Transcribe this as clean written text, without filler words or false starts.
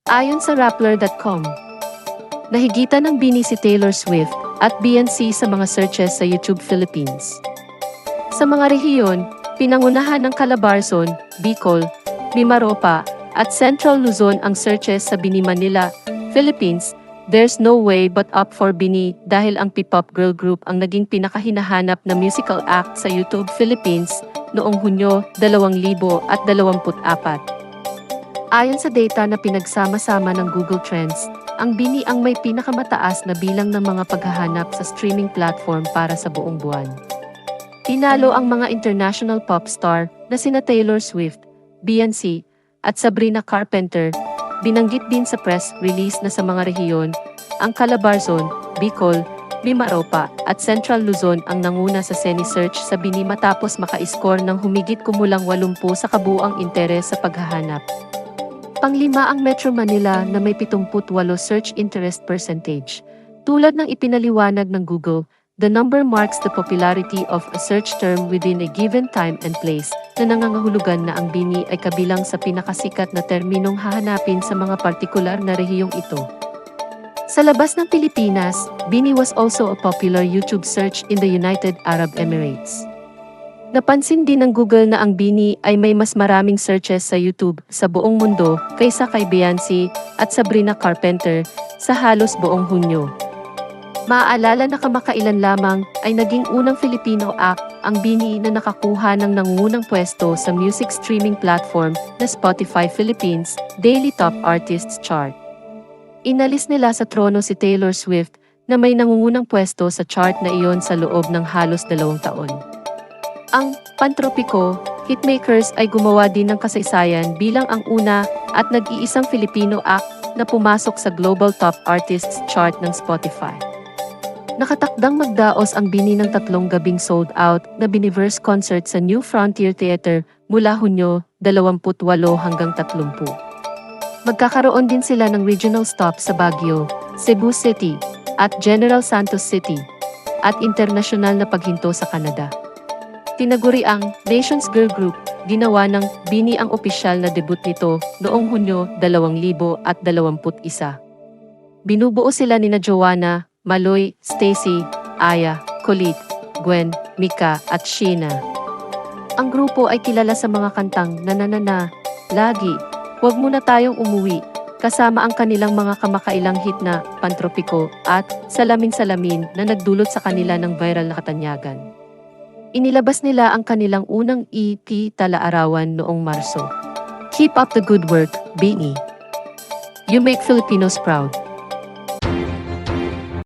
Ayon sa Rappler.com, nahigitan ng BINI si Taylor Swift at BNC sa mga searches sa YouTube Philippines. Sa mga rehiyon, pinangunahan ng Calabarzon, Bicol, Mimaropa, at Central Luzon ang searches sa BINI Manila, Philippines. There's no way but up for BINI dahil ang P-pop girl group ang naging pinakahinahanap na musical act sa YouTube Philippines noong Hunyo 2024. Ayon sa data na pinagsama-sama ng Google Trends, ang BINI ang may pinakamataas na bilang ng mga paghahanap sa streaming platform para sa buong buwan. Tinalo ang mga international pop star na sina Taylor Swift, BNC, at Sabrina Carpenter. Binanggit din sa press release na sa mga rehiyon, ang Calabarzon, Bicol, Mimaropa, at Central Luzon ang nanguna sa Seni search sa BINI matapos maka-score ng humigit kumulang 80 sa kabuuang interes sa paghahanap. Panglima ang Metro Manila na may 78 search interest percentage. Tulad ng ipinaliwanag ng Google, the number marks the popularity of a search term within a given time and place, na nangangahulugan na ang BINI ay kabilang sa pinakasikat na terminong hahanapin sa mga partikular na rehiyong ito. Sa labas ng Pilipinas, BINI was also a popular YouTube search in the United Arab Emirates. Napansin din ng Google na ang BINI ay may mas maraming searches sa YouTube sa buong mundo kaysa kay Beyoncé at Sabrina Carpenter sa halos buong Hunyo. Maaalala na kamakailan lamang ay naging unang Filipino act ang BINI na nakakuha ng nangungunang pwesto sa music streaming platform na Spotify Philippines Daily Top Artists Chart. Inalis nila sa trono si Taylor Swift na may nangungunang pwesto sa chart na iyon sa loob ng halos 2 taon. Ang Pantropiko Hitmakers ay gumawa din ng kasaysayan bilang ang una at nag-iisang Filipino act na pumasok sa Global Top Artists Chart ng Spotify. Nakatakdang magdaos ang BINI ng 3 gabing sold-out na Biniverse concert sa New Frontier Theater mula Hunyo 28 hanggang 30. Magkakaroon din sila ng regional stop sa Baguio, Cebu City, at General Santos City, at internasyonal na paghinto sa Canada. Tinaguri ang Nations Girl Group, ginawa ng BINI ang opisyal na debut nito noong Hunyo 2021. Binubuo sila nina Joanna, Maloy, Stacy, Aya, Colit, Gwen, Mika at Sheena. Ang grupo ay kilala sa mga kantang Nananana, Lagi, Huwag Muna Tayong Umuwi, kasama ang kanilang mga kamakailang hit na Pantropiko at Salamin-Salamin na nagdulot sa kanila ng viral na katanyagan. Inilabas nila ang kanilang unang EP Tala-Arawan noong Marso. Keep up the good work, BINI. You make Filipinos proud.